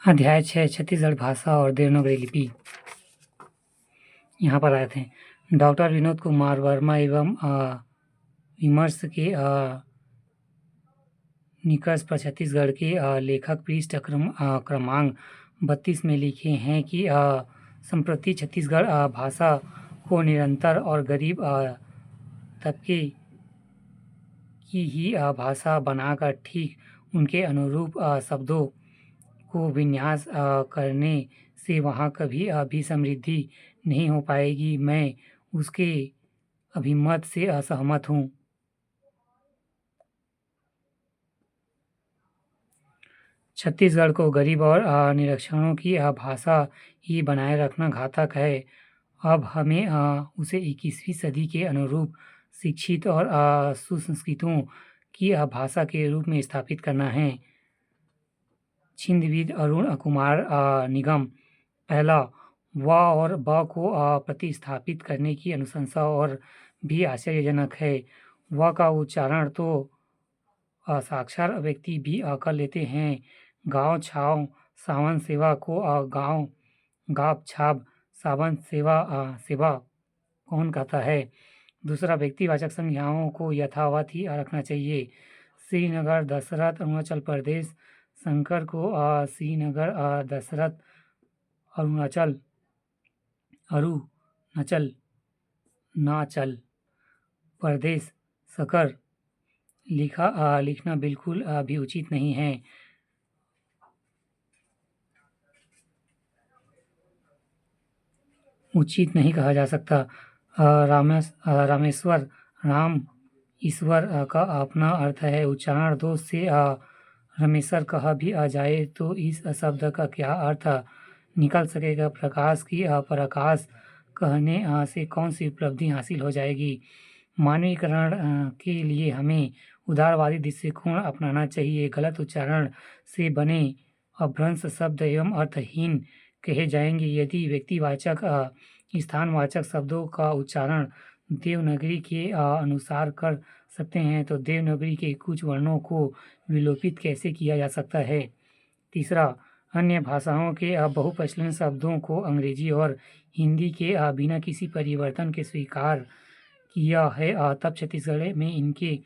अध्याय 6 छत्तीसगढ़ भाषा और देवनागरी लिपि। यहाँ पर आए थे डॉक्टर विनोद कुमार वर्मा एवं विमर्श के निष्कर्ष पर छत्तीसगढ़ के लेखक पृष्ठ क्रमांक 32 में लिखे हैं कि संप्रति छत्तीसगढ़ भाषा को निरंतर और गरीब तबके की ही भाषा बनाकर ठीक उनके अनुरूप शब्दों को विन्यास करने से वहाँ कभी भी समृद्धि नहीं हो पाएगी। मैं उसके अभिमत से असहमत हूँ। छत्तीसगढ़ को गरीब और निरक्षरों की भाषा ही बनाए रखना घातक है। अब हमें उसे 21वीं सदी के अनुरूप शिक्षित और सुसंस्कृतों की भाषा के रूप में स्थापित करना है। छिंदविद अरुण कुमार निगम पहला व और ब को प्रतिस्थापित करने की अनुशंसा और भी आश्चर्यजनक है। व का उच्चारण तो साक्षर व्यक्ति भी कर लेते हैं। गाँव छाव सावन सेवा को गाँव गाप छाप सावन सेवा कौन कहता है। दूसरा, व्यक्तिवाचक संज्ञाओं को यथावत ही रखना चाहिए। श्रीनगर दशरथ अरुणाचल प्रदेश शंकर को श्रीनगर दशरथ अरुणाचल नाचल प्रदेश शकर लिखना बिल्कुल भी उचित नहीं है। उचित नहीं कहा जा सकता। रामेश्वर राम ईश्वर का अपना अर्थ है। उच्चारण दोष से रामेश्वर कहा भी आ जाए तो इस शब्द का क्या अर्थ निकल सकेगा। प्रकाश की प्रकाश कहने से कौन सी उपलब्धि हासिल हो जाएगी। मानवीकरण के लिए हमें उदारवादी दृष्टिकोण अपनाना चाहिए। गलत उच्चारण से बने अभ्रंश शब्द एवं अर्थहीन कहे जाएंगे। यदि व्यक्तिवाचक स्थानवाचक शब्दों का उच्चारण देवनागरी के अनुसार कर सकते हैं तो देवनागरी के कुछ वर्णों को विलोपित कैसे किया जा सकता है। तीसरा, अन्य भाषाओं के बहुप्रचलन शब्दों को अंग्रेजी और हिंदी के बिना किसी परिवर्तन के स्वीकार किया है। तब छत्तीसगढ़ में इनके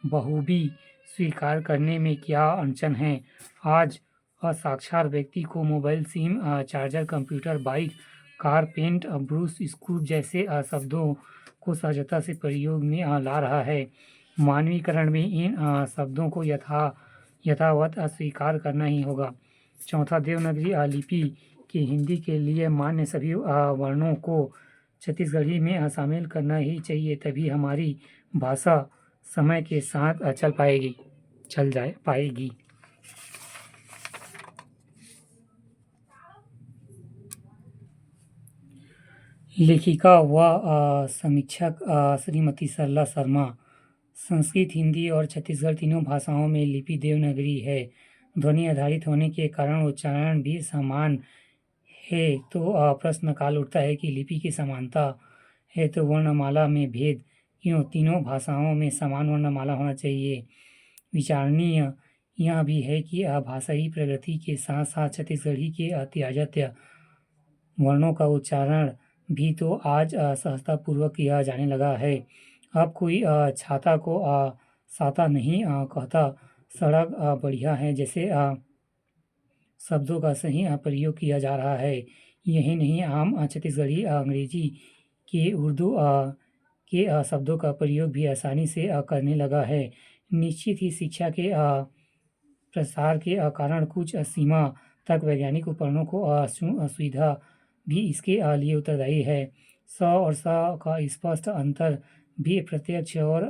बहुभी स्वीकार करने में क्या अड़चन है। आज असाक्षर व्यक्ति को mobile, SIM, charger, computer, bike, car, paint, brush, screw जैसे शब्दों को सहजता से प्रयोग में ला रहा है। मानवीकरण में इन शब्दों को यथावत स्वीकार करना ही होगा। चौथा, देवनागरी लिपि के हिंदी के लिए मान्य सभी वर्णों को छत्तीसगढ़ी में शामिल करना ही चाहिए। तभी हमारी भाषा समय के साथ चल पाएगी। लेखिका व समीक्षक श्रीमती सरला शर्मा। संस्कृत, हिंदी और छत्तीसगढ़ तीनों भाषाओं में लिपि देवनागरी है। ध्वनि आधारित होने के कारण उच्चारण भी समान है। तो प्रश्न काल उठता है कि लिपि की समानता है तो वर्णमाला में भेद क्यों। तीनों भाषाओं में समान वर्णमाला होना चाहिए। विचारणीय यह भी है कि भाषाई प्रगति के साथ साथ छत्तीसगढ़ी के त्याजत्य वर्णों का उच्चारण भी तो आज सहजतापूर्वक किया जाने लगा है। अब कोई छाता को साता नहीं कहता। सड़क बढ़िया है जैसे शब्दों का सही प्रयोग किया जा रहा है। यही नहीं, आम छत्तीसगढ़ी अंग्रेजी के उर्दू के शब्दों का प्रयोग भी आसानी से करने लगा है। निश्चित ही शिक्षा के प्रसार के कारण कुछ सीमा तक वैज्ञानिक उपकरणों को सुविधा भी इसके लिए उत्तरदायी है। स और स का स्पष्ट अंतर भी प्रत्यक्ष और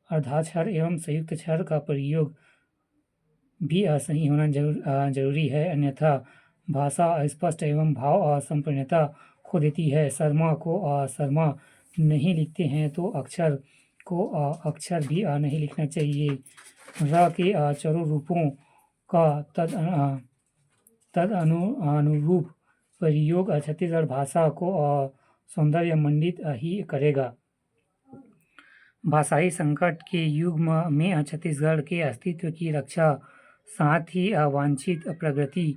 अर्धाक्षर एवं संयुक्त अक्षर का प्रयोग भी सही होना जरूरी है। अन्यथा भाषा अस्पष्ट एवं भाव संपूर्णता खो देती है। शर्मा को शर्मा नहीं लिखते हैं तो अक्षर को अक्षर भी नहीं लिखना चाहिए। र के चरों रूपों का तद अनुरूप प्रयोग छत्तीसगढ़ भाषा को सौंदर्य मंडित ही करेगा। भाषाई संकट के युग में छत्तीसगढ़ के अस्तित्व की रक्षा साथ ही वांछित प्रगति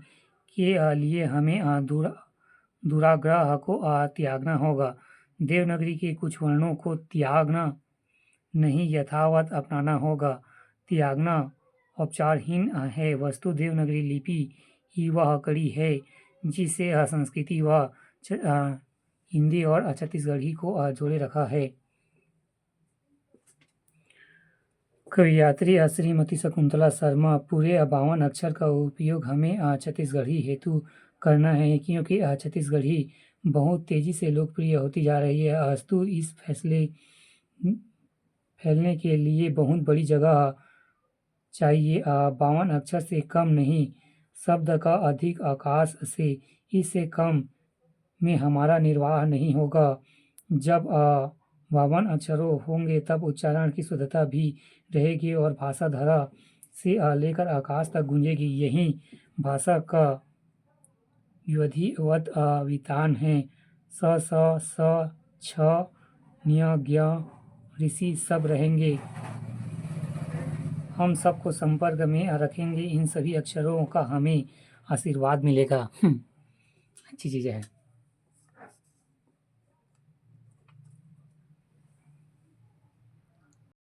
के लिए हमें दुराग्रह को त्यागना होगा। देवनागरी के कुछ वर्णों को त्यागना नहीं, यथावत अपनाना होगा। त्यागना औपचारहीन है, वस्तु देवनागरी लिपि ही वह कड़ी है जिसे संस्कृति व हिंदी और छत्तीसगढ़ी को जोड़े रखा है। कवयित्री श्रीमती शकुंतला शर्मा, पूरे 52 अक्षर का उपयोग हमें छत्तीसगढ़ी हेतु करना है, क्योंकि छत्तीसगढ़ी बहुत तेजी से लोकप्रिय होती जा रही है। अस्तु इस फैलने के लिए बहुत बड़ी जगह चाहिए। 52 अक्षर से कम नहीं, शब्द का अधिक आकाश से, इससे कम में हमारा निर्वाह नहीं होगा। जब 52 अक्षरों होंगे तब उच्चारण की शुद्धता भी रहेगी और भाषा धरा से लेकर आकाश तक गूंजेगी। यही भाषा का विधिवत विधान है। स स छ न्य ज्ञ ऋषि सब रहेंगे। हम सबको संपर्क में रखेंगे, इन सभी अक्षरों का हमें आशीर्वाद मिलेगा। अच्छी चीज़ है।